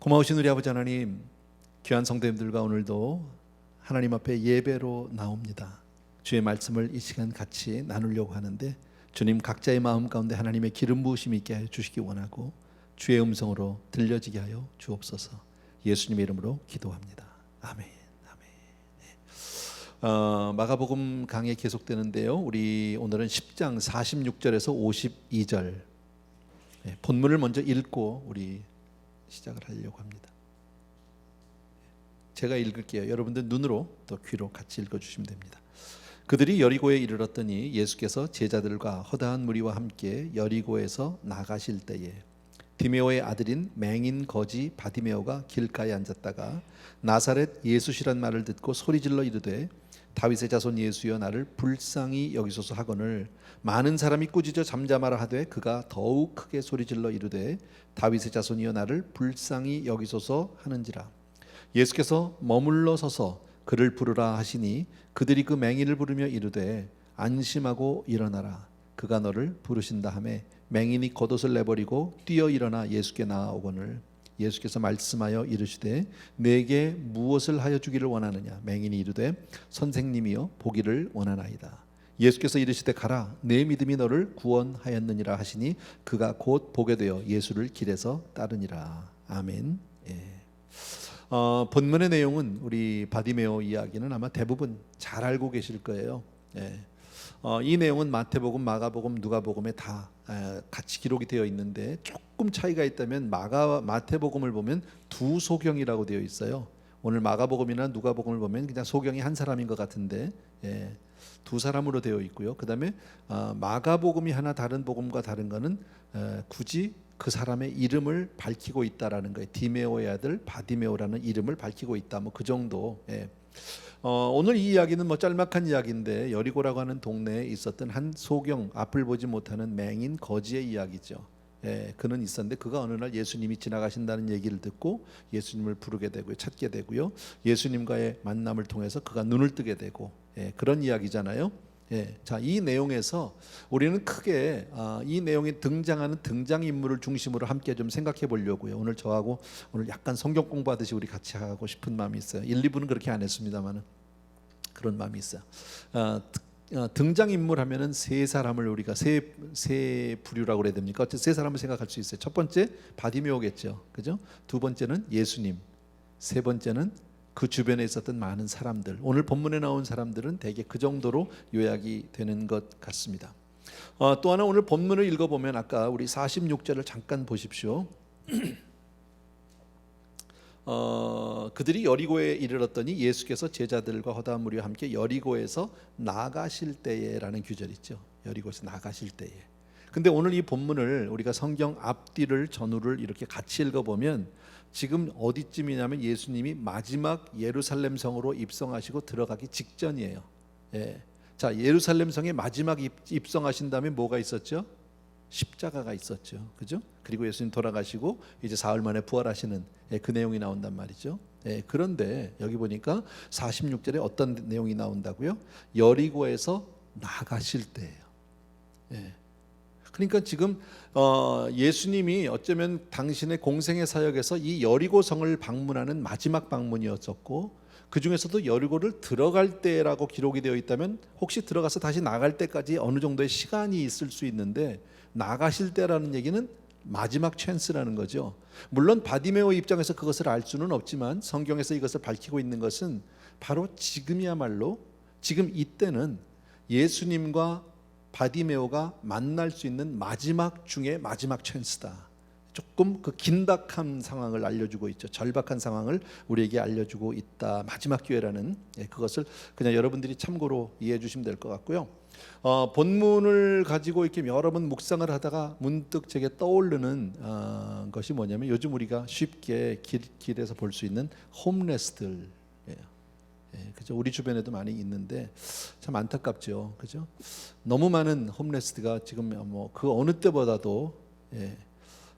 고마우신 우리 아버지 하나님, 귀한 성도님들과 오늘도 하나님 앞에 예배로 나옵니다. 주의 말씀을 이 시간 같이 나누려고 하는데, 주님 각자의 마음 가운데 하나님의 기름 부으심이 있게 하여 주시기 원하고 주의 음성으로 들려지게 하여 주옵소서. 예수님의 이름으로 기도합니다. 아멘. 마가복음 강의 계속되는데요, 우리 오늘은 10장 46절에서 52절 본문을 먼저 읽고 우리 시작을 하려고 합니다. 제가 읽을게요. 여러분들 눈으로 또 귀로 같이 읽어주시면 됩니다. 그들이 여리고에 이르렀더니 예수께서 제자들과 허다한 무리와 함께 여리고에서 나가실 때에 디메오의 아들인 맹인 거지 바디메오가 길가에 앉았다가 나사렛 예수시란 말을 듣고 소리질러 이르되 다윗의 자손 예수여 나를 불쌍히 여기소서 하거늘 많은 사람이 꾸짖어 잠잠하라 하되 그가 더욱 크게 소리질러 이르되 다윗의 자손이여 나를 불쌍히 여기소서 하는지라. 예수께서 머물러 서서 그를 부르라 하시니 그들이 그 맹인을 부르며 이르되 안심하고 일어나라 그가 너를 부르신다 하매 맹인이 겉옷을 내버리고 뛰어 일어나 예수께 나아오거늘 예수께서 말씀하여 이르시되 내게 무엇을 하여 주기를 원하느냐. 맹인이 이르되 선생님이여 보기를 원하나이다. 예수께서 이르시되 가라 내 믿음이 너를 구원하였느니라 하시니 그가 곧 보게 되어 예수를 길에서 따르니라. 아멘. 본문의 내용은 우리 바디메오 이야기는 아마 대부분 잘 알고 계실 거예요. 이 내용은 마태복음, 마가복음, 누가복음에 다 같이 기록이 되어 있는데 조금 차이가 있다면 마태복음을 보면 두 소경이라고 되어 있어요. 오늘 마가복음이나 누가복음을 보면 그냥 소경이 한 사람인 것 같은데 두 사람으로 되어 있고요. 그 다음에 마가복음이 하나 다른 복음과 다른 거는 굳이 그 사람의 이름을 밝히고 있다라는 거예요. 디메오의 아들 바디메오라는 이름을 밝히고 있다. 뭐 그 정도. 오늘 이 이야기는 뭐 짤막한 이야기인데 여리고라고 하는 동네에 있었던 한 소경, 앞을 보지 못하는 맹인 거지의 이야기죠. 그는 있었는데 그가 어느 날 예수님이 지나가신다는 얘기를 듣고 예수님을 부르게 되고요, 찾게 되고요. 예수님과의 만남을 통해서 그가 눈을 뜨게 되고 그런 이야기잖아요. 자, 이 내용에서 우리는 크게 이 내용에 등장하는 등장인물을 중심으로 함께 좀 생각해 보려고요. 오늘 저하고 오늘 약간 성경 공부하듯이 우리 같이 하고 싶은 마음이 있어요. 1, 2부는 그렇게 안 했습니다만 그런 마음이 있어요. 등장인물 하면은 세 사람을 우리가 세 부류라고 그래야 됩니까? 어쨌든 세 사람을 생각할 수 있어요. 첫 번째 바디메오겠죠, 그죠? 두 번째는 예수님, 세 번째는 그 주변에 있었던 많은 사람들. 오늘 본문에 나온 사람들은 대개 그 정도로 요약이 되는 것 같습니다. 또 하나 오늘 본문을 읽어보면 아까 우리 46절을 잠깐 보십시오. 그들이 여리고에 이르렀더니 예수께서 제자들과 허다한 무리와 함께 여리고에서 나가실 때에라는 구절이 있죠. 여리고에서 나가실 때에. 근데 오늘 이 본문을 우리가 성경 앞뒤를 전후를 이렇게 같이 읽어보면 지금 어디쯤이냐면 예수님이 마지막 예루살렘 성으로 입성하시고 들어가기 직전이에요. 자, 예루살렘 성에 마지막 입성하신 다음에 뭐가 있었죠? 십자가가 있었죠, 그죠? 그리고 예수님 돌아가시고 이제 사흘 만에 부활하시는 그 내용이 나온단 말이죠. 그런데 여기 보니까 46절에 어떤 내용이 나온다고요? 여리고에서 나가실 때예요. 그러니까 지금 예수님이 어쩌면 당신의 공생의 사역에서 이 여리고 성을 방문하는 마지막 방문이었었고, 그 중에서도 여리고를 들어갈 때라고 기록이 되어 있다면 혹시 들어가서 다시 나갈 때까지 어느 정도의 시간이 있을 수 있는데, 나가실 때라는 얘기는 마지막 찬스라는 거죠. 물론 바디메오 입장에서 그것을 알 수는 없지만 성경에서 이것을 밝히고 있는 것은 바로 지금이야말로, 지금 이때는 예수님과 바디메오가 만날 수 있는 마지막 중에 마지막 찬스다. 조금 그 긴박한 상황을 알려주고 있죠. 절박한 상황을 우리에게 알려주고 있다. 마지막 기회라는 그것을 그냥 여러분들이 참고로 이해해 주시면 될 것 같고요. 본문을 가지고 이렇게 여러 번 묵상을 하다가 문득 제게 떠오르는 것이 뭐냐면 요즘 우리가 쉽게 길에서 볼 수 있는 홈레스들. 그죠? 우리 주변에도 많이 있는데 참 안타깝죠, 그죠? 너무 많은 홈레스가 지금 뭐 그 어느 때보다도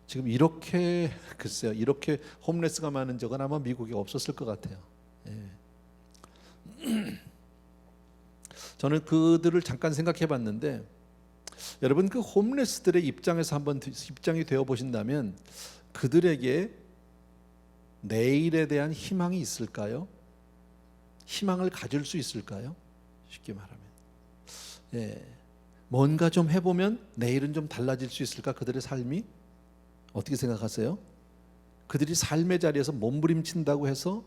지금 이렇게 글쎄요, 이렇게 홈레스가 많은 적은 아마 미국에 없었을 것 같아요. 저는 그들을 잠깐 생각해봤는데 여러분 그 홈레스들의 입장에서 한번 입장이 되어 보신다면 그들에게 내일에 대한 희망이 있을까요? 희망을 가질 수 있을까요? 쉽게 말하면, 뭔가 좀 해보면 내일은 좀 달라질 수 있을까? 그들의 삶이 어떻게 생각하세요? 그들이 삶의 자리에서 몸부림친다고 해서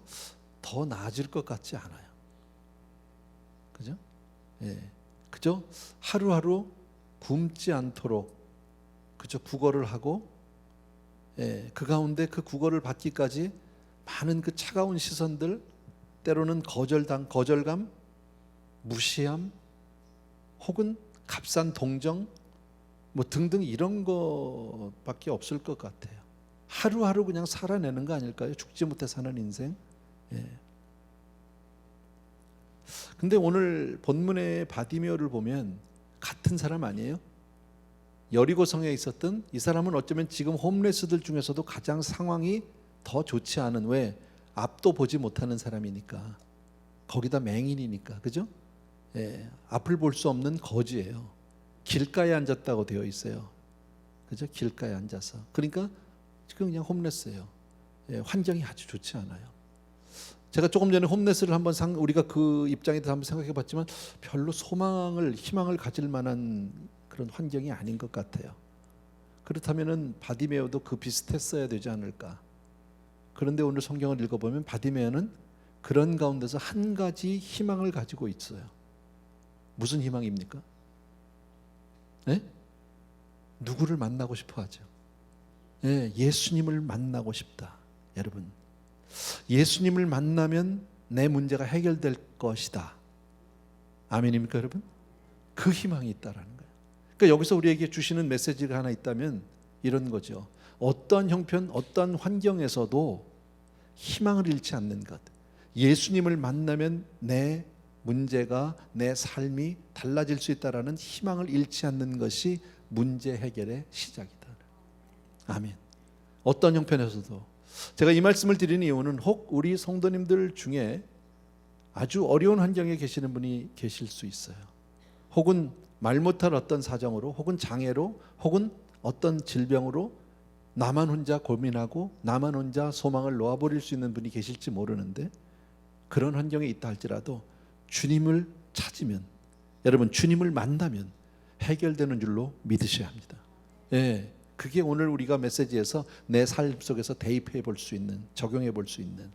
더 나아질 것 같지 않아요. 그죠? 그죠? 하루하루 굶지 않도록 그죠? 구걸을 하고, 그 가운데 그 구걸을 받기까지 많은 그 차가운 시선들, 때로는 거절감, 무시함, 혹은 값싼 동정, 뭐 등등 이런 것밖에 없을 것 같아요. 하루하루 그냥 살아내는 거 아닐까요? 죽지 못해 사는 인생. 근데 오늘 본문의 바디메오를 보면 같은 사람 아니에요? 여리고성에 있었던 이 사람은 어쩌면 지금 홈레스들 중에서도 가장 상황이 더 좋지 않은, 왜? 앞도 보지 못하는 사람이니까, 거기다 맹인이니까, 그죠? 앞을 볼 수 없는 거지예요. 길가에 앉았다고 되어 있어요. 그죠? 길가에 앉아서. 그러니까 지금 그냥 홈레스예요. 환경이 아주 좋지 않아요. 제가 조금 전에 홈레스를 한번 우리가 그 입장에 대해서 한번 생각해 봤지만 별로 희망을 가질 만한 그런 환경이 아닌 것 같아요. 그렇다면은 바디메오도 그 비슷했어야 되지 않을까. 그런데 오늘 성경을 읽어보면 바디메오는 그런 가운데서 한 가지 희망을 가지고 있어요. 무슨 희망입니까? 누구를 만나고 싶어 하죠? 예수님을 만나고 싶다. 여러분, 예수님을 만나면 내 문제가 해결될 것이다. 아멘입니까, 여러분? 그 희망이 있다라는 거예요. 그러니까 여기서 우리에게 주시는 메시지가 하나 있다면 이런 거죠. 어떠한 형편, 어떠한 환경에서도 희망을 잃지 않는 것. 예수님을 만나면 내 문제가, 내 삶이 달라질 수 있다라는 희망을 잃지 않는 것이 문제 해결의 시작이다. 아멘. 어떤 형편에서도. 제가 이 말씀을 드리는 이유는 혹 우리 성도님들 중에 아주 어려운 환경에 계시는 분이 계실 수 있어요. 혹은 말 못할 어떤 사정으로, 혹은 장애로, 혹은 어떤 질병으로 나만 혼자 고민하고 나만 혼자 소망을 놓아버릴 수 있는 분이 계실지 모르는데, 그런 환경에 있다 할지라도 주님을 찾으면, 여러분 주님을 만나면 해결되는 줄로 믿으셔야 합니다. 그게 오늘 우리가 메시지에서 내 삶 속에서 대입해 볼 수 있는, 적용해 볼 수 있는.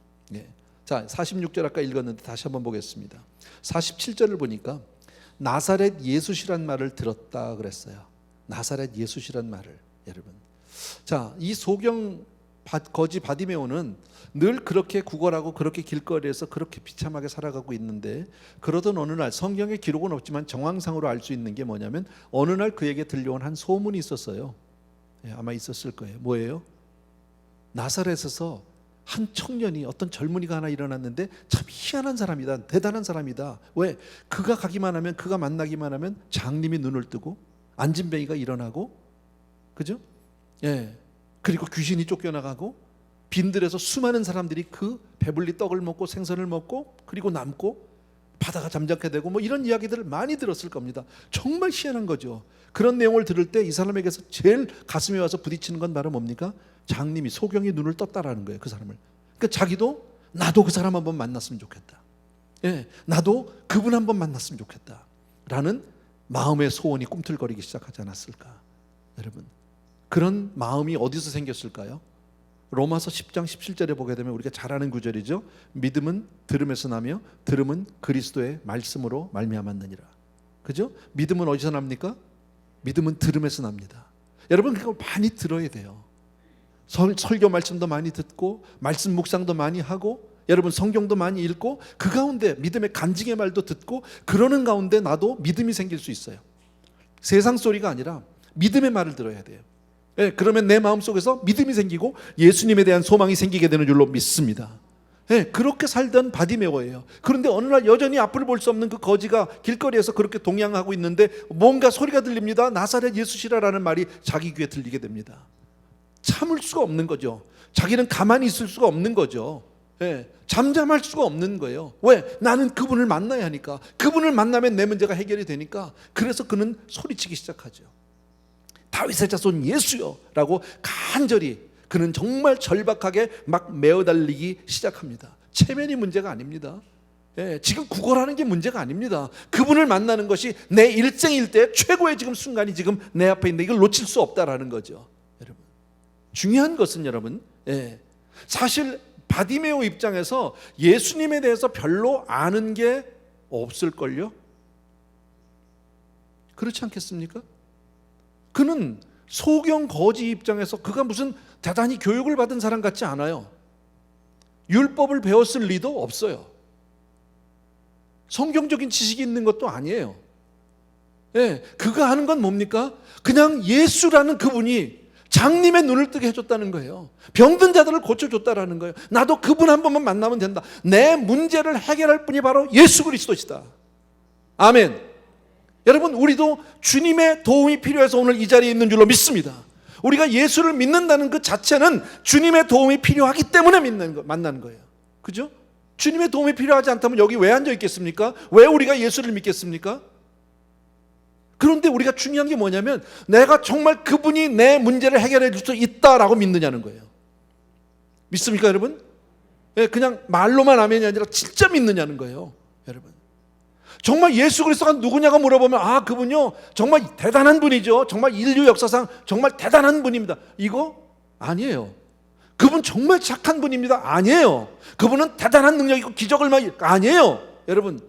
자, 46절 아까 읽었는데 다시 한번 보겠습니다. 47절을 보니까 나사렛 예수시란 말을 들었다 그랬어요. 나사렛 예수시란 말을. 여러분, 자, 이 소경 거지 바디메오는 늘 그렇게 구걸하고 그렇게 길거리에서 그렇게 비참하게 살아가고 있는데, 그러던 어느 날, 성경에 기록은 없지만 정황상으로 알 수 있는 게 뭐냐면, 어느 날 그에게 들려온 한 소문이 있었어요. 아마 있었을 거예요. 뭐예요? 나사렛에서 한 청년이, 어떤 젊은이가 하나 일어났는데 참 희한한 사람이다, 대단한 사람이다. 왜? 그가 가기만 하면, 그가 만나기만 하면 장님이 눈을 뜨고 안진뱅이가 일어나고, 그죠? 그리고 귀신이 쫓겨나가고, 빈들에서 수많은 사람들이 그 배불리 떡을 먹고 생선을 먹고 그리고 남고 바다가 잠잠게 되고, 뭐 이런 이야기들을 많이 들었을 겁니다. 정말 희한한 거죠. 그런 내용을 들을 때 이 사람에게서 제일 가슴에 와서 부딪히는 건 바로 뭡니까? 장님이, 소경이 눈을 떴다라는 거예요, 그 사람을. 그러니까 자기도 나도 그 사람 한번 만났으면 좋겠다. 나도 그분 한번 만났으면 좋겠다 라는 마음의 소원이 꿈틀거리기 시작하지 않았을까. 여러분, 그런 마음이 어디서 생겼을까요? 로마서 10장 17절에 보게 되면 우리가 잘 아는 구절이죠. 믿음은 들음에서 나며 들음은 그리스도의 말씀으로 말미암았느니라. 그죠? 믿음은 어디서 납니까? 믿음은 들음에서 납니다. 여러분, 그걸 많이 들어야 돼요. 설교 말씀도 많이 듣고, 말씀 묵상도 많이 하고, 여러분 성경도 많이 읽고, 그 가운데 믿음의 간증의 말도 듣고, 그러는 가운데 나도 믿음이 생길 수 있어요. 세상 소리가 아니라 믿음의 말을 들어야 돼요. 그러면 내 마음속에서 믿음이 생기고 예수님에 대한 소망이 생기게 되는 줄로 믿습니다. 그렇게 살던 바디메오예요. 그런데 어느 날 여전히 앞을 볼 수 없는 그 거지가 길거리에서 그렇게 동양하고 있는데 뭔가 소리가 들립니다. 나사렛 예수시라라는 말이 자기 귀에 들리게 됩니다. 참을 수가 없는 거죠. 자기는 가만히 있을 수가 없는 거죠. 잠잠할 수가 없는 거예요. 왜? 나는 그분을 만나야 하니까. 그분을 만나면 내 문제가 해결이 되니까. 그래서 그는 소리치기 시작하죠. 다윗의 자손 예수여 라고 간절히 그는 정말 절박하게 막 메어달리기 시작합니다. 체면이 문제가 아닙니다. 지금 구걸하는 게 문제가 아닙니다. 그분을 만나는 것이 내 일생일대 최고의 지금 순간이 지금 내 앞에 있는데 이걸 놓칠 수 없다라는 거죠. 여러분, 중요한 것은 여러분, 사실 바디메오 입장에서 예수님에 대해서 별로 아는 게 없을걸요? 그렇지 않겠습니까? 그는 소경 거지 입장에서 그가 무슨 대단히 교육을 받은 사람 같지 않아요. 율법을 배웠을 리도 없어요. 성경적인 지식이 있는 것도 아니에요. 그가 하는 건 뭡니까? 그냥 예수라는 그분이 장님의 눈을 뜨게 해줬다는 거예요. 병든 자들을 고쳐줬다라는 거예요. 나도 그분 한 번만 만나면 된다. 내 문제를 해결할 분이 바로 예수 그리스도시다. 아멘. 여러분, 우리도 주님의 도움이 필요해서 오늘 이 자리에 있는 줄로 믿습니다. 우리가 예수를 믿는다는 그 자체는 주님의 도움이 필요하기 때문에 만나는 거예요. 그죠? 주님의 도움이 필요하지 않다면 여기 왜 앉아 있겠습니까? 왜 우리가 예수를 믿겠습니까? 그런데 우리가 중요한 게 뭐냐면 내가 정말 그분이 내 문제를 해결해 줄 수 있다라고 믿느냐는 거예요. 믿습니까, 여러분? 그냥 말로만 아멘이 아니라 진짜 믿느냐는 거예요, 여러분. 정말 예수 그리스도가 누구냐고 물어보면 아, 그분요 정말 대단한 분이죠. 정말 인류 역사상 정말 대단한 분입니다. 이거 아니에요. 그분 정말 착한 분입니다. 아니에요. 그분은 대단한 능력 있고 기적을 아니에요. 여러분,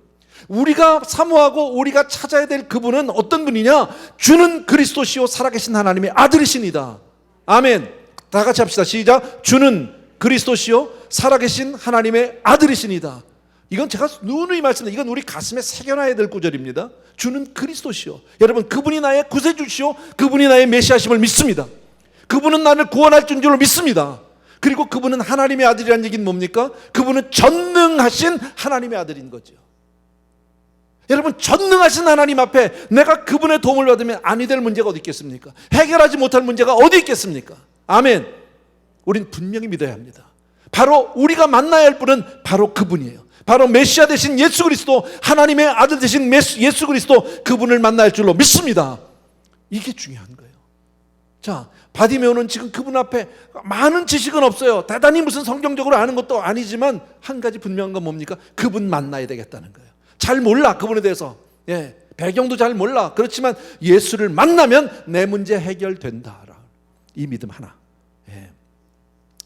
우리가 사모하고 우리가 찾아야 될 그분은 어떤 분이냐? 주는 그리스도시요 살아계신 하나님의 아들이십니다. 아멘. 다 같이 합시다. 시작. 주는 그리스도시요 살아계신 하나님의 아들이십니다. 이건 제가 누누이 말씀드립니다. 이건 우리 가슴에 새겨놔야 될 구절입니다. 주는 그리스도시요. 여러분, 그분이 나의 구세주시요 그분이 나의 메시아심을 믿습니다. 그분은 나를 구원할 줄로 믿습니다. 그리고 그분은 하나님의 아들이라는 얘기는 뭡니까? 그분은 전능하신 하나님의 아들인 거죠. 여러분, 전능하신 하나님 앞에 내가 그분의 도움을 받으면 아니 될 문제가 어디 있겠습니까? 해결하지 못할 문제가 어디 있겠습니까? 아멘. 우린 분명히 믿어야 합니다. 바로 우리가 만나야 할 분은 바로 그분이에요. 바로 메시아 되신 예수 그리스도, 하나님의 아들 되신 예수 그리스도, 그분을 만날 줄로 믿습니다. 이게 중요한 거예요. 자, 바디메오는 지금 그분 앞에 많은 지식은 없어요. 대단히 무슨 성경적으로 아는 것도 아니지만 한 가지 분명한 건 뭡니까? 그분 만나야 되겠다는 거예요. 잘 몰라, 그분에 대해서. 배경도 잘 몰라. 그렇지만 예수를 만나면 내 문제 해결된다. 이 믿음 하나.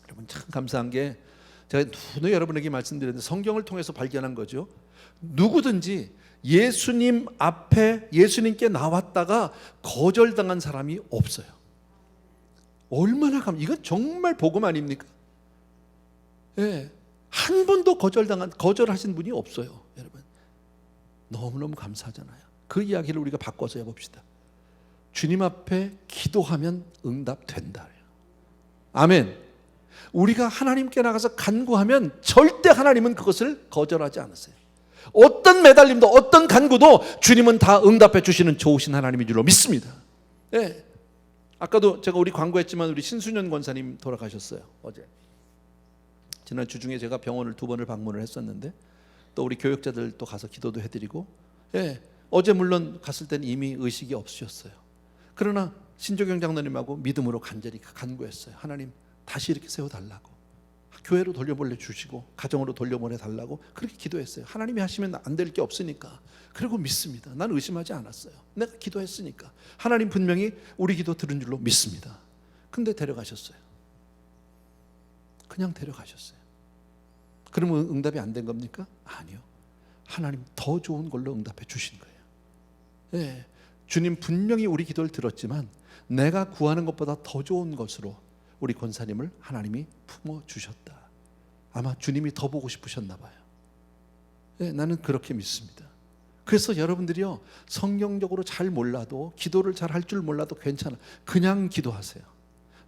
여러분, 참 감사한 게 제가 누누이 여러분에게 말씀드렸는데 성경을 통해서 발견한 거죠. 누구든지 예수님 앞에 예수님께 나왔다가 거절당한 사람이 없어요. 얼마나 이건 정말 복음 아닙니까? 한 번도 거절하신 분이 없어요, 여러분. 너무너무 감사하잖아요. 그 이야기를 우리가 바꿔서 해봅시다. 주님 앞에 기도하면 응답된다. 아멘. 우리가 하나님께 나가서 간구하면 절대 하나님은 그것을 거절하지 않으세요. 어떤 매달림도 어떤 간구도 주님은 다 응답해 주시는 좋으신 하나님인 줄로 믿습니다. 아까도 제가 우리 광고했지만 우리 신순현 권사님 돌아가셨어요. 어제 지난 주중에 제가 병원을 2번을 방문을 했었는데 또 우리 교육자들 또 가서 기도도 해드리고 어제 물론 갔을 때는 이미 의식이 없으셨어요. 그러나 신조경 장로님하고 믿음으로 간절히 간구했어요. 하나님 다시 이렇게 세워달라고, 교회로 돌려보내 주시고 가정으로 돌려보내 달라고 그렇게 기도했어요. 하나님이 하시면 안 될 게 없으니까. 그리고 믿습니다. 난 의심하지 않았어요. 내가 기도했으니까 하나님 분명히 우리 기도 들은 줄로 믿습니다. 근데 데려가셨어요. 그냥 데려가셨어요. 그러면 응답이 안 된 겁니까? 아니요. 하나님 더 좋은 걸로 응답해 주신 거예요. 주님 분명히 우리 기도를 들었지만 내가 구하는 것보다 더 좋은 것으로 우리 권사님을 하나님이 품어주셨다. 아마 주님이 더 보고 싶으셨나 봐요. 나는 그렇게 믿습니다. 그래서 여러분들이요, 성경적으로 잘 몰라도, 기도를 잘 할 줄 몰라도 괜찮아. 그냥 기도하세요.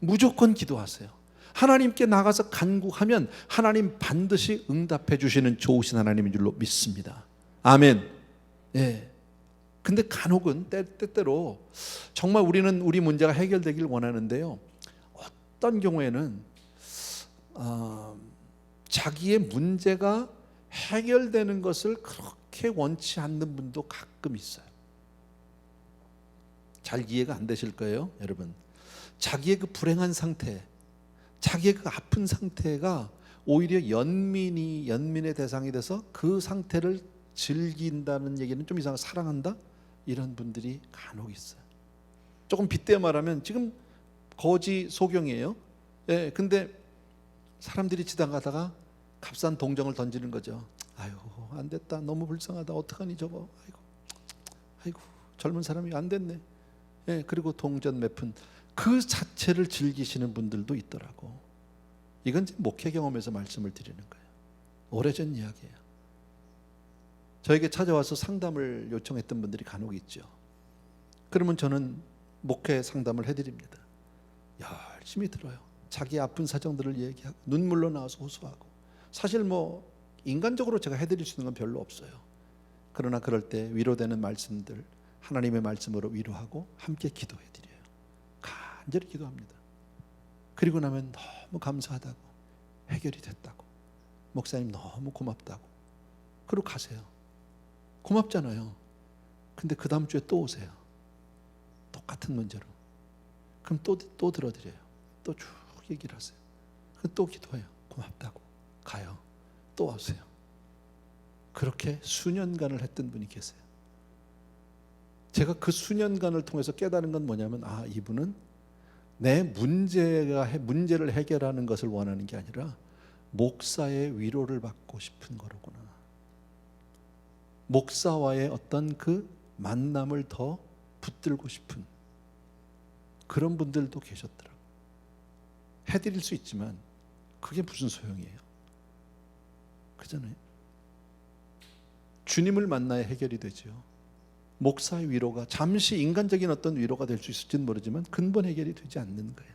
무조건 기도하세요. 하나님께 나가서 간구하면 하나님 반드시 응답해 주시는 좋으신 하나님인 줄로 믿습니다. 아멘. 근데 간혹은 때때로 정말 우리는 우리 문제가 해결되길 원하는데요, 어떤 경우에는 자기의 문제가 해결되는 것을 그렇게 원치 않는 분도 가끔 있어요. 잘 이해가 안 되실 거예요, 여러분. 자기의 그 불행한 상태, 자기의 그 아픈 상태가 오히려 연민의 대상이 돼서 그 상태를 즐긴다는 얘기는 좀 이상하게 사랑한다? 이런 분들이 간혹 있어요. 조금 빗대어 말하면 지금 거지 소경이에요. 예, 근데 사람들이 지나가다가 값싼 동정을 던지는 거죠. 아유, 안 됐다. 너무 불쌍하다. 어떡하니 저거. 아이고, 젊은 사람이 안 됐네. 예, 그리고 동전 몇 푼. 그 자체를 즐기시는 분들도 있더라고. 이건 목회 경험에서 말씀을 드리는 거예요. 오래전 이야기예요. 저에게 찾아와서 상담을 요청했던 분들이 간혹 있죠. 그러면 저는 목회 상담을 해드립니다. 열심히 들어요. 자기 아픈 사정들을 얘기하고 눈물로 나와서 호소하고. 사실 뭐 인간적으로 제가 해드릴 수 있는 건 별로 없어요. 그러나 그럴 때 위로되는 말씀들, 하나님의 말씀으로 위로하고 함께 기도해드려요. 간절히 기도합니다. 그리고 나면 너무 감사하다고, 해결이 됐다고, 목사님 너무 고맙다고, 그러고 가세요. 고맙잖아요. 근데 그 다음 주에 또 오세요. 똑같은 문제로. 그럼 또 들어드려요. 또 쭉 얘기를 하세요. 그럼 또 기도해요. 고맙다고. 가요. 또 오세요. 그렇게 수년간을 했던 분이 계세요. 제가 그 수년간을 통해서 깨달은 건 뭐냐면, 아, 이분은 내 문제를 해결하는 것을 원하는 게 아니라 목사의 위로를 받고 싶은 거로구나. 목사와의 어떤 그 만남을 더 붙들고 싶은 그런 분들도 계셨더라고요. 해드릴 수 있지만 그게 무슨 소용이에요? 그잖아요. 주님을 만나야 해결이 되죠. 목사의 위로가 잠시 인간적인 어떤 위로가 될 수 있을지는 모르지만 근본 해결이 되지 않는 거예요.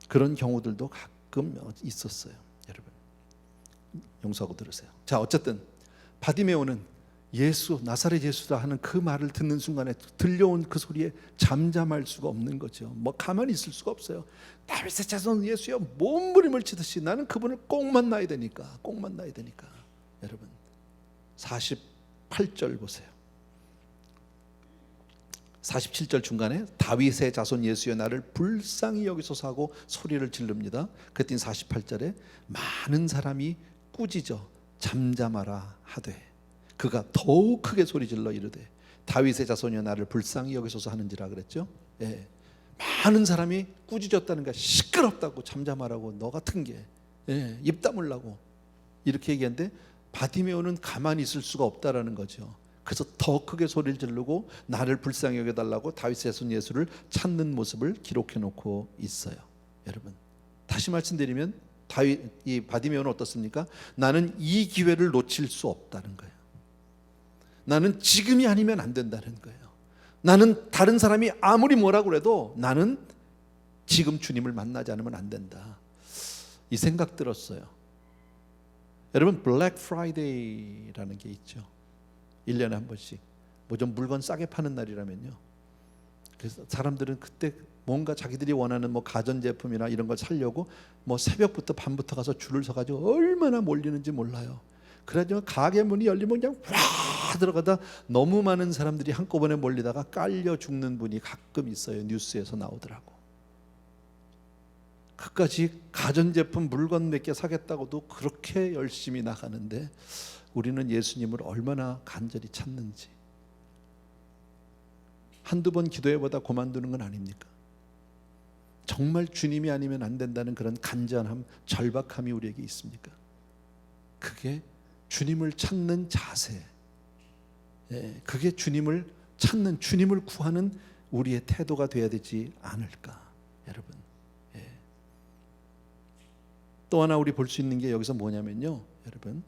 그런 경우들도 가끔 있었어요. 여러분 용서하고 들으세요. 자, 어쨌든 바디메오는 예수, 나사렛 예수다 하는 그 말을 듣는 순간에 들려온 그 소리에 잠잠할 수가 없는 거죠. 뭐 가만히 있을 수가 없어요. 다윗의 자손 예수여, 몸부림을 치듯이 나는 그분을 꼭 만나야 되니까. 여러분 48절 보세요. 47절 중간에 다윗의 자손 예수여 나를 불쌍히 여기소서 하고 소리를 지릅니다. 그랬더니 48절에 많은 사람이 꾸짖어 잠잠하라 하되 그가 더욱 크게 소리질러 이르되 다윗의 자손이여 나를 불쌍히 여기소서 하는지라 그랬죠. 예. 많은 사람이 꾸짖었다는 게 시끄럽다고, 잠잠하라고, 너 같은 게, 예, 입 다물라고 이렇게 얘기했는데 바디메오는 가만히 있을 수가 없다라는 거죠. 그래서 더 크게 소리를 지르고 나를 불쌍히 여겨달라고 다윗의 자손 예수를 찾는 모습을 기록해 놓고 있어요. 여러분 다시 말씀드리면 이 바디메오는 어떻습니까? 나는 이 기회를 놓칠 수 없다는 거예요. 나는 지금이 아니면 안 된다는 거예요. 나는 다른 사람이 아무리 뭐라고 해도 나는 지금 주님을 만나지 않으면 안 된다. 이 생각 들었어요. 여러분 블랙 프라이데이라는 게 있죠. 1년에 한 번씩 뭐 좀 물건 싸게 파는 날이라면요. 그래서 사람들은 그때 뭔가 자기들이 원하는 뭐 가전제품이나 이런 걸 사려고 뭐 새벽부터 밤부터 가서 줄을 서가지고 얼마나 몰리는지 몰라요. 그래가지고 가게 문이 열리면 그냥 와 들어가다 너무 많은 사람들이 한꺼번에 몰리다가 깔려 죽는 분이 가끔 있어요. 뉴스에서 나오더라고. 그까지 가전제품 물건 몇 개 사겠다고도 그렇게 열심히 나가는데 우리는 예수님을 얼마나 간절히 찾는지. 한두 번 기도해보다 그만두는 건 아닙니까? 정말 주님이 아니면 안 된다는 그런 간절함, 절박함이 우리에게 있습니까? 그게 주님을 찾는 자세, 그게 주님을 찾는, 주님을 구하는 우리의 태도가 되어야 되지 않을까, 여러분. 또 하나 우리 볼 수 있는 게 여기서 뭐냐면요, 여러분,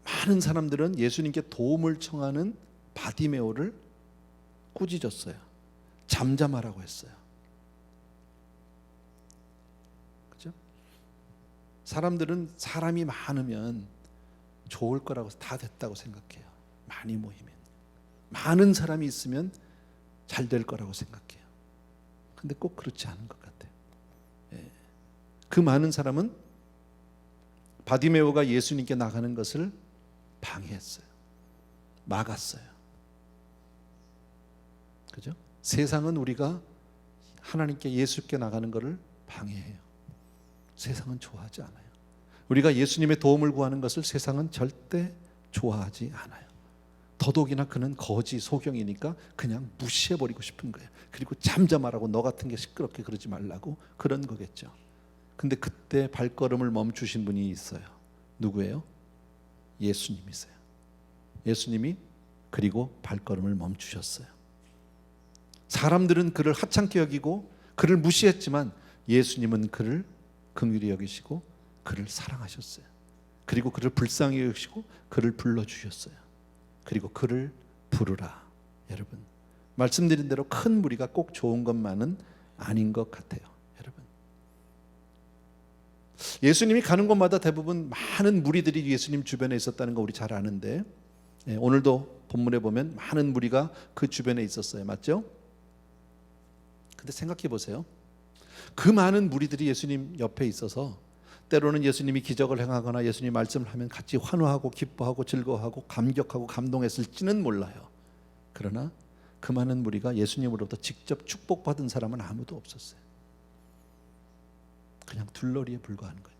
많은 사람들은 예수님께 도움을 청하는 바디메오를 꾸짖었어요. 잠잠하라고 했어요. 그렇죠? 사람들은 사람이 많으면 좋을 거라고 다 됐다고 생각해요. 많이 모이면, 많은 사람이 있으면 잘 될 거라고 생각해요. 근데 꼭 그렇지 않은 것 같아요. 그 많은 사람은 바디메오가 예수님께 나가는 것을 방해했어요. 막았어요. 그죠? 세상은 우리가 하나님께 예수께 나가는 것을 방해해요. 세상은 좋아하지 않아요. 우리가 예수님의 도움을 구하는 것을 세상은 절대 좋아하지 않아요. 더더욱이나 그는 거지 소경이니까 그냥 무시해버리고 싶은 거예요. 그리고 잠잠하라고, 너 같은 게 시끄럽게 그러지 말라고, 그런 거겠죠. 근데 그때 발걸음을 멈추신 분이 있어요. 누구예요? 예수님이세요. 예수님이 그리고 발걸음을 멈추셨어요. 사람들은 그를 하찮게 여기고 그를 무시했지만 예수님은 그를 긍휼히 여기시고 그를 사랑하셨어요. 그리고 그를 불쌍히 여기시고 그를 불러주셨어요. 그리고 그를 부르라. 여러분, 말씀드린 대로 큰 무리가 꼭 좋은 것만은 아닌 것 같아요. 여러분, 예수님이 가는 곳마다 대부분 많은 무리들이 예수님 주변에 있었다는 거 우리 잘 아는데, 오늘도 본문에 보면 많은 무리가 그 주변에 있었어요. 맞죠? 근데 생각해 보세요. 그 많은 무리들이 예수님 옆에 있어서 때로는 예수님이 기적을 행하거나 예수님 말씀을 하면 같이 환호하고 기뻐하고 즐거워하고 감격하고 감동했을지는 몰라요. 그러나 그 많은 무리가 예수님으로부터 직접 축복받은 사람은 아무도 없었어요. 그냥 둘러리에 불과한 거예요.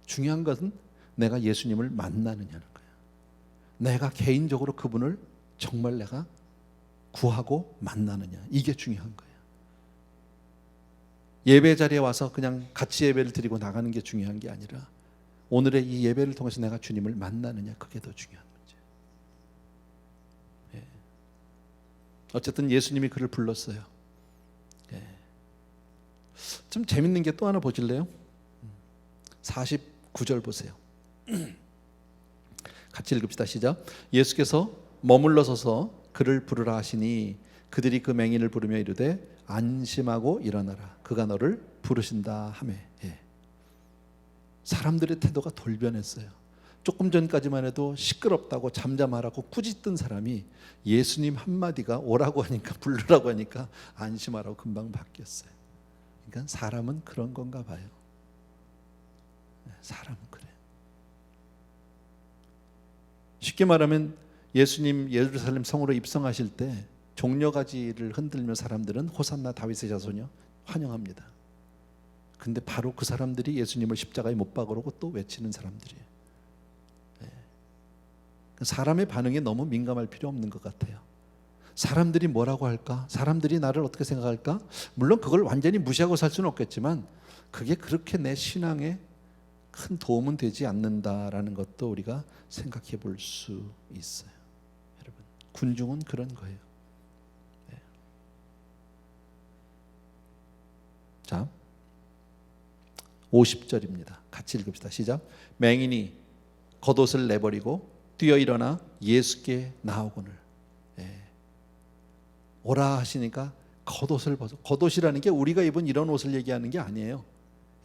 중요한 것은 내가 예수님을 만나느냐는 거예요. 내가 개인적으로 그분을 정말 내가 구하고 만나느냐, 이게 중요한 거예요. 예배 자리에 와서 그냥 같이 예배를 드리고 나가는 게 중요한 게 아니라 오늘의 이 예배를 통해서 내가 주님을 만나느냐, 그게 더 중요한 문제예요. 예. 어쨌든 예수님이 그를 불렀어요. 예. 좀 재밌는 게 또 하나 보실래요? 49절 보세요. 같이 읽읍시다. 시작. 예수께서 머물러 서서 그를 부르라 하시니 그들이 그 맹인을 부르며 이르되 안심하고 일어나라, 그가 너를 부르신다 하매. 예. 사람들의 태도가 돌변했어요. 조금 전까지만 해도 시끄럽다고 잠잠하라고 꾸짖던 사람이 예수님 한마디가 오라고 하니까, 부르라고 하니까 안심하라고 금방 바뀌었어요. 그러니까 사람은 그런 건가 봐요. 사람은 그래요. 쉽게 말하면 예수님 예루살렘 성으로 입성하실 때 종려가지를 흔들며 사람들은 호산나 다윗의 자손이여 환영합니다. 근데 바로 그 사람들이 예수님을 십자가에 못 박으라고 또 외치는 사람들이에요. 네. 사람의 반응에 너무 민감할 필요 없는 것 같아요. 사람들이 뭐라고 할까? 사람들이 나를 어떻게 생각할까? 물론 그걸 완전히 무시하고 살 수는 없겠지만 그게 그렇게 내 신앙에 큰 도움은 되지 않는다라는 것도 우리가 생각해 볼 수 있어요. 여러분, 군중은 그런 거예요. 네. 자, 50절입니다. 같이 읽읍시다. 시작. 맹인이 겉옷을 내버리고 뛰어 일어나 예수께 나오거늘. 네. 오라 하시니까 겉옷을 벗어. 겉옷이라는 게 우리가 입은 이런 옷을 얘기하는 게 아니에요.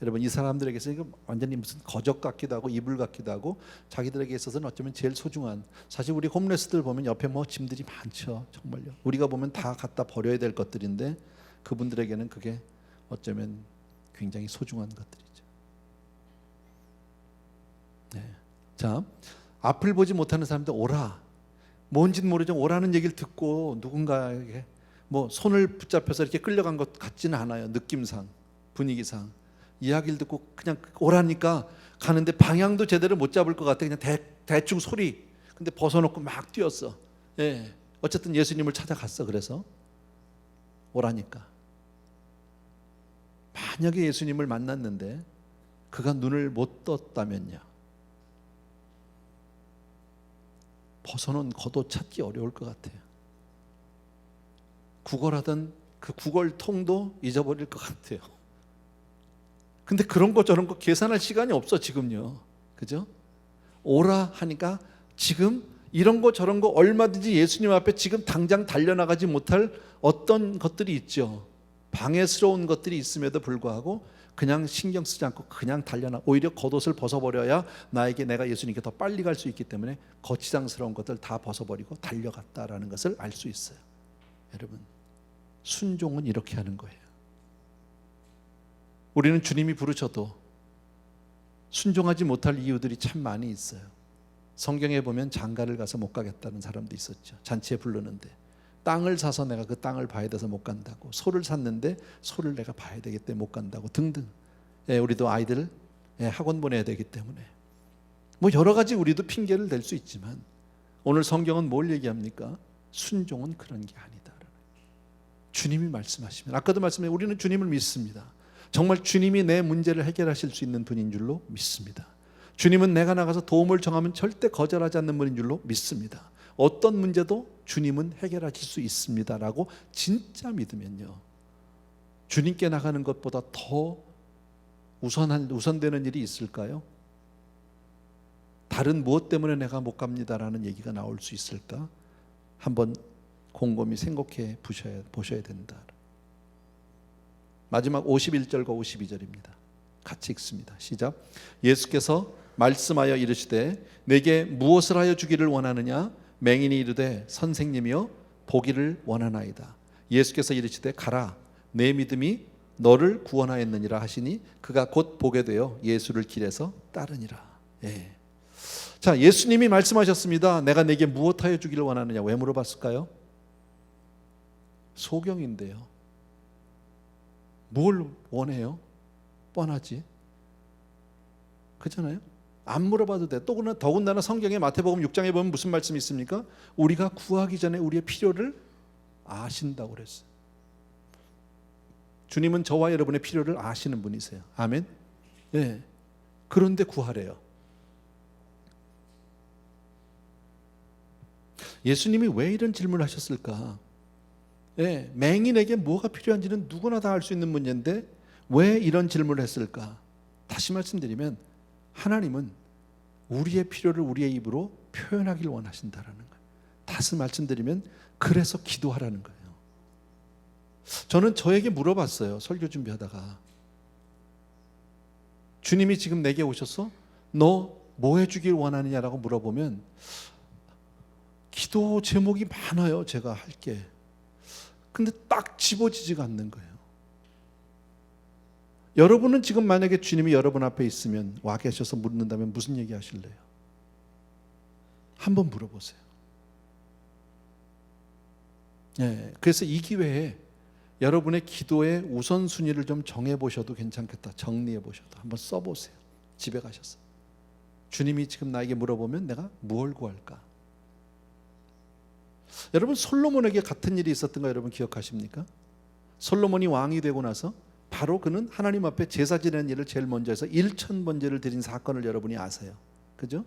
여러분, 이 사람들에게서 이거 완전히 무슨 거적 같기도 하고 이불 같기도 하고 자기들에게 있어서는 어쩌면 제일 소중한, 사실 우리 홈레스들 보면 옆에 뭐 짐들이 많죠. 정말요. 우리가 보면 다 갖다 버려야 될 것들인데 그분들에게는 그게 어쩌면 굉장히 소중한 것들이죠. 네. 자, 앞을 보지 못하는 사람들 오라. 뭔지는 모르지만 오라는 얘기를 듣고 누군가에게 뭐 손을 붙잡혀서 이렇게 끌려간 것 같지는 않아요. 느낌상, 분위기상. 이야기를 듣고 그냥 오라니까 가는데 방향도 제대로 못 잡을 것 같아. 그냥 대충 소리. 근데 벗어놓고 막 뛰었어. 예. 어쨌든 예수님을 찾아갔어. 그래서 오라니까. 만약에 예수님을 만났는데 그가 눈을 못 떴다면요, 벗어놓은 겉옷 찾기 어려울 것 같아요. 구걸하던 그 구걸통도 잊어버릴 것 같아요. 근데 그런 거 저런 거 계산할 시간이 없어 지금요. 그죠? 오라 하니까 지금 이런 거 저런 거 얼마든지 예수님 앞에 지금 당장 달려나가지 못할 어떤 것들이 있죠. 방해스러운 것들이 있음에도 불구하고 그냥 신경 쓰지 않고 그냥 달려나, 오히려 겉옷을 벗어버려야 나에게 내가 예수님께 더 빨리 갈 수 있기 때문에 거치장스러운 것들 다 벗어버리고 달려갔다라는 것을 알 수 있어요. 여러분, 순종은 이렇게 하는 거예요. 우리는 주님이 부르셔도 순종하지 못할 이유들이 참 많이 있어요. 성경에 보면 장가를 가서 못 가겠다는 사람도 있었죠. 잔치에 부르는데 땅을 사서 내가 그 땅을 봐야 돼서 못 간다고, 소를 샀는데 소를 내가 봐야 되기 때문에 못 간다고 등등. 우리도 아이들 학원 보내야 되기 때문에 뭐 여러 가지 우리도 핑계를 댈 수 있지만 오늘 성경은 뭘 얘기합니까? 순종은 그런 게 아니다. 주님이 말씀하시면, 아까도 말씀드린 우리는 주님을 믿습니다. 정말 주님이 내 문제를 해결하실 수 있는 분인 줄로 믿습니다. 주님은 내가 나가서 도움을 청하면 절대 거절하지 않는 분인 줄로 믿습니다. 어떤 문제도 주님은 해결하실 수 있습니다라고 진짜 믿으면요, 주님께 나가는 것보다 더 우선되는 일이 있을까요? 다른 무엇 때문에 내가 못 갑니다라는 얘기가 나올 수 있을까? 한번 곰곰이 생각해 보셔야 된다. 마지막 51절과 52절입니다. 같이 읽습니다. 시작. 예수께서 말씀하여 이르시되 내게 무엇을 하여 주기를 원하느냐? 맹인이 이르되 선생님이여 보기를 원하나이다. 예수께서 이르시되 가라, 내 믿음이 너를 구원하였느니라 하시니 그가 곧 보게 되어 예수를 길에서 따르니라. 자, 예수님이 말씀하셨습니다. 내가 내게 무엇 하여 주기를 원하느냐? 왜 물어봤을까요? 소경인데요. 뭘 원해요? 뻔하지. 그렇잖아요. 안 물어봐도 돼. 또 더군다나 성경의 마태복음 6장에 보면 무슨 말씀이 있습니까? 우리가 구하기 전에 우리의 필요를 아신다고 그랬어요. 주님은 저와 여러분의 필요를 아시는 분이세요. 아멘. 그런데 구하래요. 예수님이 왜 이런 질문을 하셨을까? 맹인에게 뭐가 필요한지는 누구나 다 알 수 있는 문제인데 왜 이런 질문을 했을까? 다시 말씀드리면 하나님은 우리의 필요를 우리의 입으로 표현하길 원하신다라는 거예요. 다시 말씀드리면 그래서 기도하라는 거예요. 저는 저에게 물어봤어요. 설교 준비하다가. 주님이 지금 내게 오셔서 너 뭐 해주길 원하느냐라고 물어보면 기도 제목이 많아요. 제가 할게. 근데 딱 집어지지가 않는 거예요. 여러분은 지금 만약에 주님이 여러분 앞에 있으면, 와 계셔서 묻는다면 무슨 얘기 하실래요? 한번 물어보세요. 그래서 이 기회에 여러분의 기도의 우선순위를 좀 정해보셔도 괜찮겠다. 정리해보셔도 한번 써보세요. 집에 가셔서 주님이 지금 나에게 물어보면 내가 무엇을 구할까? 여러분, 솔로몬에게 같은 일이 있었던 거 여러분 기억하십니까? 솔로몬이 왕이 되고 나서 바로 그는 하나님 앞에 제사 지내는 일을 제일 먼저 해서 1,000번제를 드린 사건을 여러분이 아세요. 그죠?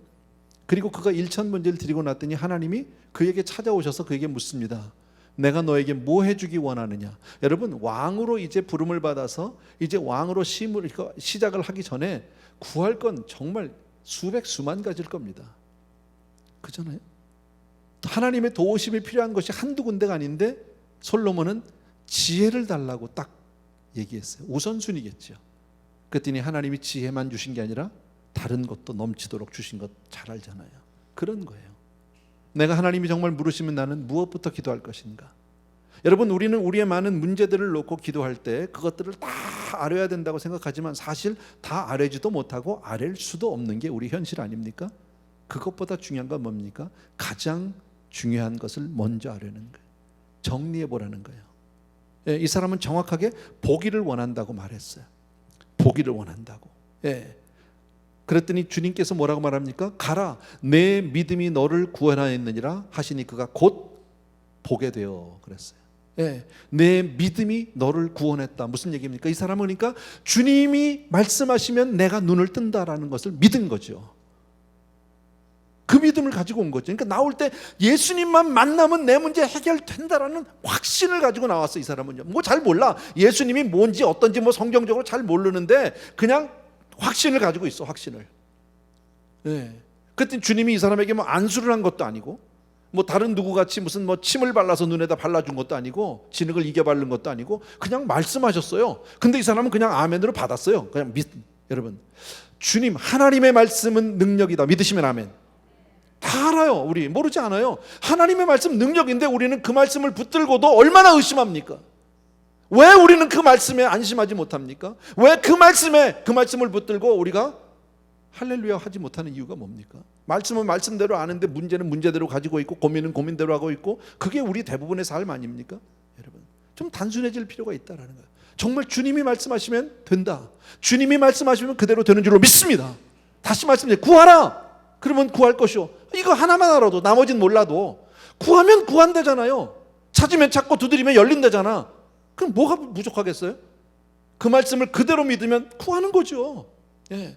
그리고 그가 1,000번제를 드리고 났더니 하나님이 그에게 찾아오셔서 그에게 묻습니다. 내가 너에게 뭐 해주기 원하느냐? 여러분, 왕으로 이제 부름을 받아서 이제 왕으로 시작을 하기 전에 구할 건 정말 수만 가지일 겁니다. 그잖아요. 하나님의 도우심이 필요한 것이 한두 군데가 아닌데 솔로몬은 지혜를 달라고 딱 얘기했어요. 우선순위겠죠. 그랬더니 하나님이 지혜만 주신 게 아니라 다른 것도 넘치도록 주신 것 잘 알잖아요. 그런 거예요. 내가 하나님이 정말 물으시면 나는 무엇부터 기도할 것인가? 여러분, 우리는 우리의 많은 문제들을 놓고 기도할 때 그것들을 다 알아야 된다고 생각하지만 사실 다 알지도 못하고 알 수도 없는 게 우리 현실 아닙니까? 그것보다 중요한 건 뭡니까? 가장 중요한 것을 먼저 알아내는 거예요. 정리해 보라는 거예요. 이 사람은 정확하게 보기를 원한다고 말했어요. 보기를 원한다고. 그랬더니 주님께서 뭐라고 말합니까? 가라, 내 믿음이 너를 구원하였느니라 하시니 그가 곧 보게 되어 그랬어요. 내 믿음이 너를 구원했다. 무슨 얘기입니까? 이 사람은 그러니까 주님이 말씀하시면 내가 눈을 뜬다라는 것을 믿은 거죠. 그 믿음을 가지고 온 거죠. 그러니까 나올 때 예수님만 만나면 내 문제 해결된다라는 확신을 가지고 나왔어. 이 사람은요. 뭐 잘 몰라. 예수님이 뭔지 어떤지 뭐 성경적으로 잘 모르는데 그냥 확신을 가지고 있어. 확신을. 그랬더니 주님이 이 사람에게 뭐 안수를 한 것도 아니고 뭐 다른 누구같이 무슨 뭐 침을 발라서 눈에다 발라준 것도 아니고 진흙을 이겨 바른 것도 아니고 그냥 말씀하셨어요. 근데 이 사람은 그냥 아멘으로 받았어요. 그냥 여러분, 주님 하나님의 말씀은 능력이다. 믿으시면 아멘. 다 알아요. 우리 모르지 않아요. 하나님의 말씀 능력인데 우리는 그 말씀을 붙들고도 얼마나 의심합니까? 왜 우리는 그 말씀에 안심하지 못합니까? 왜 그 말씀을 붙들고 우리가 할렐루야 하지 못하는 이유가 뭡니까? 말씀은 말씀대로 아는데 문제는 문제대로 가지고 있고 고민은 고민대로 하고 있고, 그게 우리 대부분의 삶 아닙니까? 여러분, 좀 단순해질 필요가 있다라는 거예요. 정말 주님이 말씀하시면 된다, 주님이 말씀하시면 그대로 되는 줄로 믿습니다. 다시 말씀드려요. 구하라! 그러면 구할 것이요. 이거 하나만 알아도, 나머지는 몰라도 구하면 구한대잖아요. 찾으면 찾고 두드리면 열린대잖아. 그럼 뭐가 부족하겠어요? 그 말씀을 그대로 믿으면 구하는 거죠. 예.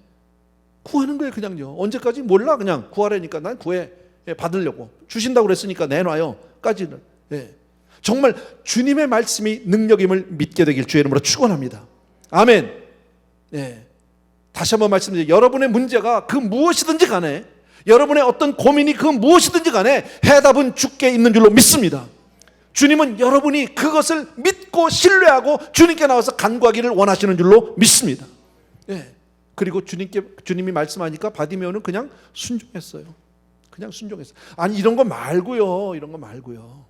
구하는 거예요. 그냥요. 언제까지? 몰라. 그냥 구하라니까 난 구해. 예, 받으려고. 주신다고 그랬으니까 내놔요 까지는. 예. 정말 주님의 말씀이 능력임을 믿게 되길 주의 이름으로 축원합니다. 아멘. 예. 다시 한번 말씀드려요. 여러분의 문제가 그 무엇이든지 간에, 여러분의 어떤 고민이 그 무엇이든지 간에 해답은 주께 있는 줄로 믿습니다. 주님은 여러분이 그것을 믿고 신뢰하고 주님께 나와서 간구하기를 원하시는 줄로 믿습니다. 예. 그리고 주님이 말씀하니까 바디메오는 그냥 순종했어요. 그냥 순종했어요. 아니 이런 거 말고요. 이런 거 말고요.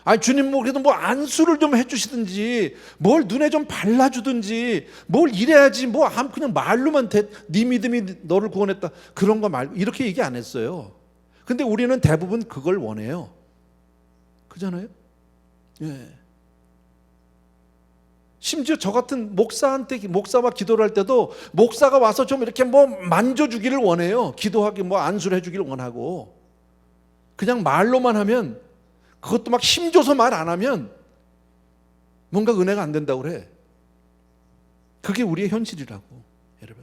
아니 주님 뭐 그래도 뭐 안수를 좀 해주시든지, 뭘 눈에 좀 발라주든지, 뭘 이래야지 뭐 그냥 말로만 네 믿음이 너를 구원했다 그런 거 말고 이렇게 얘기 안 했어요. 근데 우리는 대부분 그걸 원해요. 그잖아요. 예. 심지어 저 같은 목사와 기도를 할 때도 목사가 와서 좀 이렇게 뭐 만져주기를 원해요. 기도하기 뭐 안수를 해주기를 원하고. 그냥 말로만 하면, 그것도 막 힘줘서 말 안 하면 뭔가 은혜가 안 된다고 그래. 그게 우리의 현실이라고. 여러분,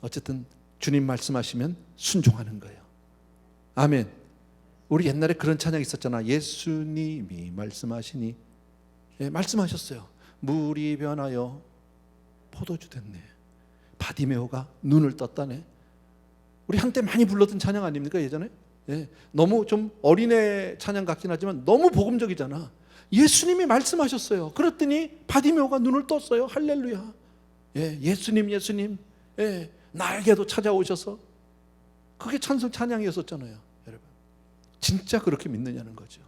어쨌든 주님 말씀하시면 순종하는 거예요. 아멘. 우리 옛날에 그런 찬양이 있었잖아. 예수님이 말씀하시니. 예, 말씀하셨어요. 물이 변하여 포도주 됐네. 바디메오가 눈을 떴다네. 우리 한때 많이 불렀던 찬양 아닙니까 예전에? 예, 너무 좀 어린애 찬양 같긴 하지만 너무 복음적이잖아. 예수님이 말씀하셨어요. 그랬더니 바디메오가 눈을 떴어요. 할렐루야. 예, 예수님 예, 나에게도 찾아오셔서. 그게 찬양이었었잖아요. 여러분, 진짜 그렇게 믿느냐는 거죠.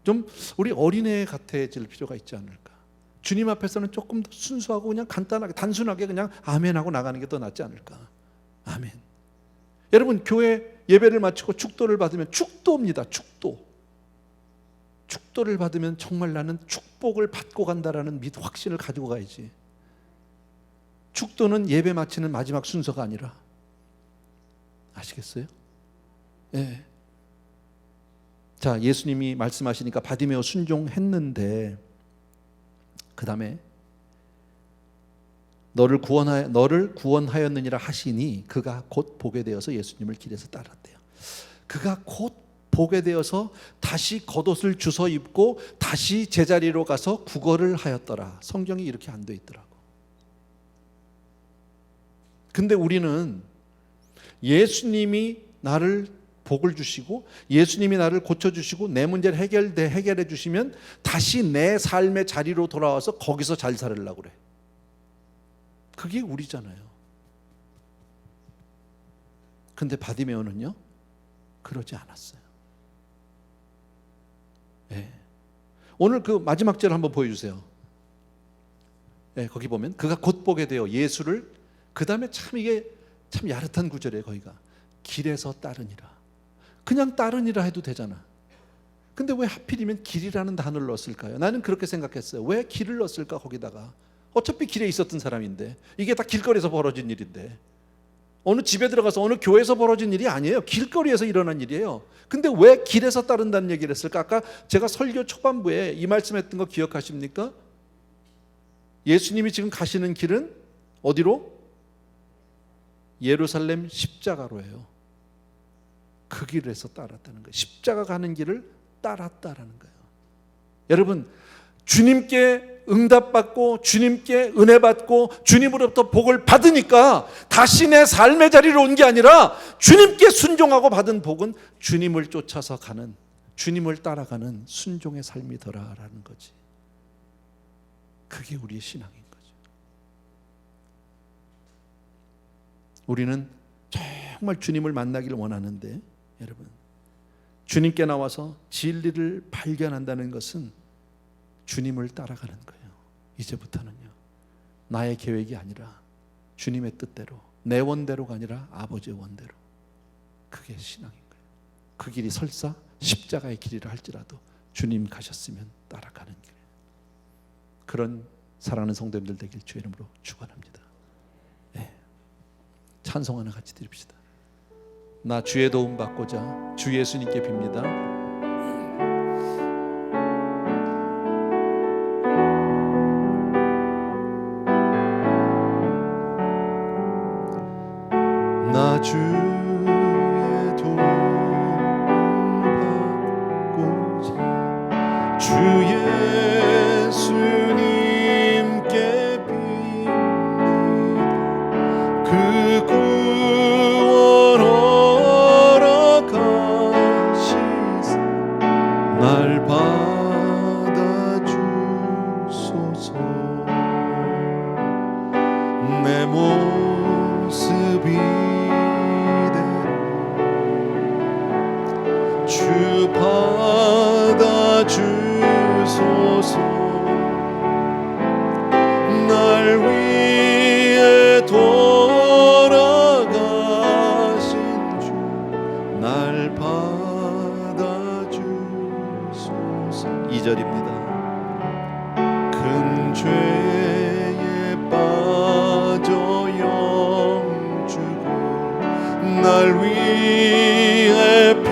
좀 우리 어린애 같아질 필요가 있지 않을까. 주님 앞에서는 조금 더 순수하고 그냥 간단하게 단순하게 그냥 아멘하고 나가는 게 더 낫지 않을까. 아멘. 여러분, 교회 예배를 마치고 축도를 받으면, 축도입니다. 축도를 받으면 정말 나는 축복을 받고 간다라는 확신을 가지고 가야지. 축도는 예배 마치는 마지막 순서가 아니라, 아시겠어요? 예. 자, 예수님이 말씀하시니까 바디메오 순종했는데, 그 다음에 너를 구원하였느니라 하시니 그가 곧 보게 되어서 예수님을 길에서 따랐대요. 그가 곧 보게 되어서 다시 겉옷을 주워 입고 다시 제자리로 가서 구걸을 하였더라. 성경이 이렇게 안 돼 있더라고. 근데 우리는 예수님이 나를 복을 주시고 예수님이 나를 고쳐주시고 내 문제를 해결해 주시면 다시 내 삶의 자리로 돌아와서 거기서 잘 살으려고 그래. 그게 우리잖아요. 근데 바디메오는요, 그러지 않았어요. 예. 오늘 그 마지막 절 한번 보여주세요. 예, 거기 보면 그가 곧 보게 되어 예수를, 그 다음에 이게 참 야릇한 구절이에요. 거기가 길에서 따르니라. 그냥 따르니라 해도 되잖아. 근데 왜 하필이면 길이라는 단어를 넣었을까요? 나는 그렇게 생각했어요. 왜 길을 넣었을까 거기다가? 어차피 길에 있었던 사람인데, 이게 다 길거리에서 벌어진 일인데, 어느 집에 들어가서 어느 교회에서 벌어진 일이 아니에요. 길거리에서 일어난 일이에요. 근데 왜 길에서 따른다는 얘기를 했을까? 아까 제가 설교 초반부에 이 말씀했던 거 기억하십니까? 예수님이 지금 가시는 길은 어디로? 예루살렘 십자가로예요. 그 길에서 따랐다는 거예요. 십자가 가는 길을 따랐다라는 거예요. 여러분, 주님께 응답받고 주님께 은혜 받고 주님으로부터 복을 받으니까 다시 내 삶의 자리로 온 게 아니라 주님께 순종하고 받은 복은 주님을 쫓아서 가는, 주님을 따라가는 순종의 삶이더라라는 거지. 그게 우리의 신앙인 거죠. 우리는 정말 주님을 만나기를 원하는데, 여러분, 주님께 나와서 진리를 발견한다는 것은 주님을 따라가는 거예요. 이제부터는요, 나의 계획이 아니라 주님의 뜻대로, 내 원대로가 아니라 아버지의 원대로. 그게 신앙인 거예요. 그 길이 설사 십자가의 길이라 할지라도 주님 가셨으면 따라가는 길. 그런 사랑하는 성도님들 되길 주의 이름으로 축원합니다. 네. 찬송 하나 같이 드립시다. 나 주의 도움 받고자 주 예수님께 빕니다. 나 주의 도움 받고자 주 예수님께 빕니다. 그 구원 허락하시사 날 받아주소서. 내 모습이 주 받아주소서. 날 위해 돌아가신 주 날 받아주소서. 2절입니다. 큰 죄에 빠져 영주고 날 위해 피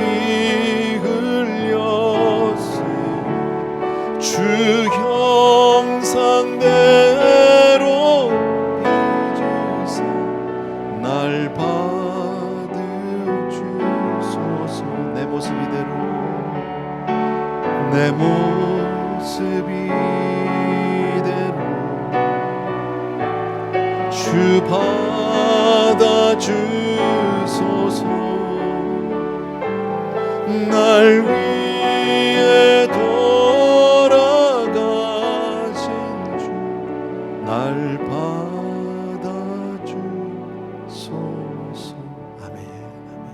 주 형상대로 빚으사 날 받으주소서. 내 모습 이대로 내 모습 이대로 주 받아주소서. 날 위해 날 받아주소서. 아멘, 아멘.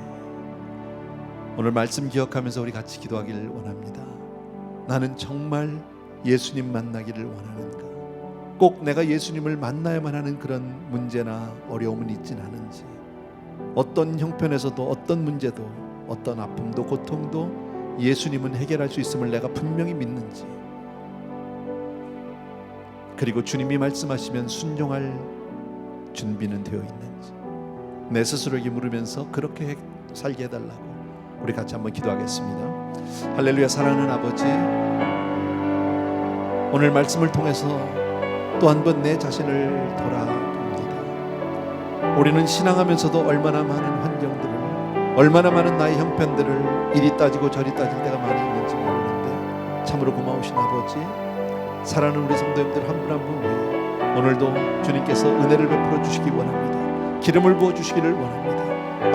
오늘 말씀 기억하면서 우리 같이 기도하기를 원합니다. 나는 정말 예수님 만나기를 원하는가? 꼭 내가 예수님을 만나야만 하는 그런 문제나 어려움은 있진 않은지, 어떤 형편에서도 어떤 문제도 어떤 아픔도 고통도 예수님은 해결할 수 있음을 내가 분명히 믿는지, 그리고 주님이 말씀하시면 순종할 준비는 되어 있는지 내 스스로에게 물으면서 그렇게 살게 해달라고 우리 같이 한번 기도하겠습니다. 할렐루야. 사랑하는 아버지, 오늘 말씀을 통해서 또 한 번 내 자신을 돌아봅니다. 우리는 신앙하면서도 얼마나 많은 환경들을, 얼마나 많은 나의 형편들을 이리 따지고 저리 따질 때가 많이 있는지 모르는데 참으로 고마우신 아버지, 사랑하는 우리 성도님들 한 분 한 분 위해 오늘도 주님께서 은혜를 베풀어 주시기 원합니다. 기름을 부어 주시기를 원합니다.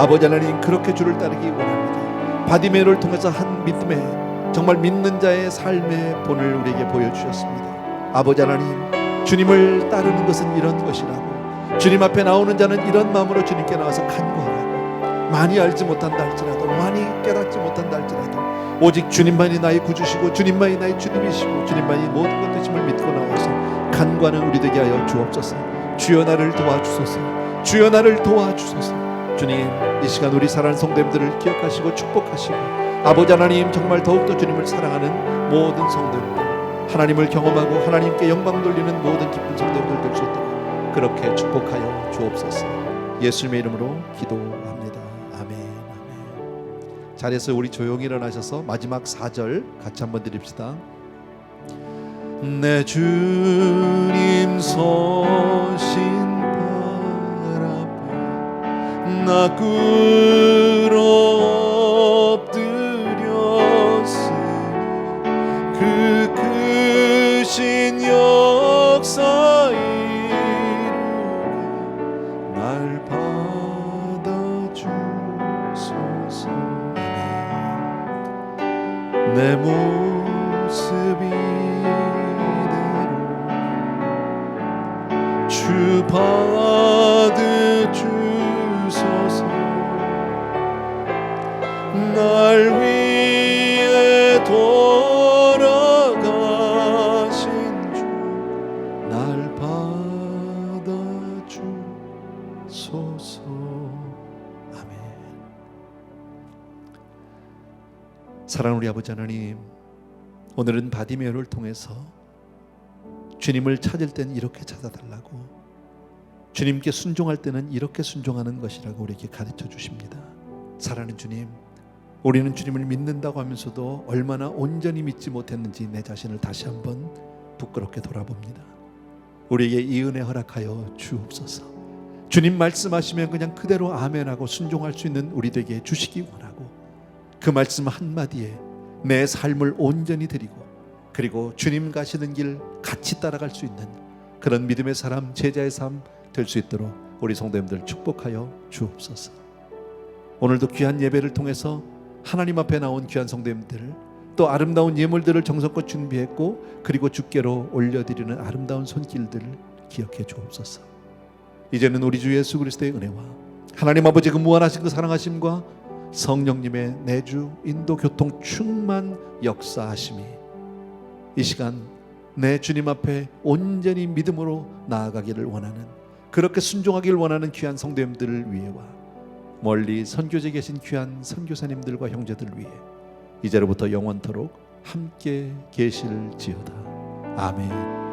아버지 하나님, 그렇게 주를 따르기 원합니다. 바디메오를 통해서 한 믿음의, 정말 믿는 자의 삶의 본을 우리에게 보여주셨습니다. 아버지 하나님, 주님을 따르는 것은 이런 것이라고, 주님 앞에 나오는 자는 이런 마음으로 주님께 나와서 간구하라고, 많이 알지 못한다 할지라도, 많이 깨닫지 못한다 할지라도 오직 주님만이 나의 구주시고 주님만이 나의 주님이시고 주님만이 모든 것 되심을 믿고 나와서 간구하는 우리 되게 하여 주옵소서. 주여 나를 도와주소서. 주여 나를 도와주소서. 주님, 이 시간 우리 사랑하는 성도님들을 기억하시고 축복하시고, 아버지 하나님, 정말 더욱더 주님을 사랑하는 모든 성도님들, 하나님을 경험하고 하나님께 영광 돌리는 모든 기쁜 성도님들 될 수 있도록 그렇게 축복하여 주옵소서. 예수님의 이름으로 기도합니다. 아멘, 아멘. 자리에서 우리 조용히 일어나셔서 마지막 4절 같이 한번 드립시다. 내 주님 서신 발 앞에 나 꿇어 엎드렸으니 그 크신 역사 이루게 날 받아주소서. 내 모습 이대로 주 받아주소서. 날 위해 돌아가신 주 날 받아주소서. 주옵소서. 아멘. 사랑하는 우리 아버지 하나님, 오늘은 바디메오를 통해서 주님을 찾을 때는 이렇게 찾아달라고, 주님께 순종할 때는 이렇게 순종하는 것이라고 우리에게 가르쳐 주십니다. 사랑하는 주님, 우리는 주님을 믿는다고 하면서도 얼마나 온전히 믿지 못했는지 내 자신을 다시 한번 부끄럽게 돌아봅니다. 우리에게 이 은혜 허락하여 주옵소서. 주님 말씀하시면 그냥 그대로 아멘하고 순종할 수 있는 우리 되게 주시기 원하고, 그 말씀 한마디에 내 삶을 온전히 드리고, 그리고 주님 가시는 길 같이 따라갈 수 있는 그런 믿음의 사람, 제자의 삶 될 수 있도록 우리 성도님들 축복하여 주옵소서. 오늘도 귀한 예배를 통해서 하나님 앞에 나온 귀한 성도님들, 또 아름다운 예물들을 정성껏 준비했고, 그리고 주께로 올려드리는 아름다운 손길들을 기억해 주옵소서. 이제는 우리 주 예수 그리스도의 은혜와 하나님 아버지 그 무한하신 그 사랑하심과 성령님의 내주 인도 교통 충만 역사하심이 이 시간 내 주님 앞에 온전히 믿음으로 나아가기를 원하는, 그렇게 순종하기를 원하는 귀한 성도님들을 위해와 멀리 선교지에 계신 귀한 선교사님들과 형제들 위해 이제로부터 영원토록 함께 계실지어다. 아멘.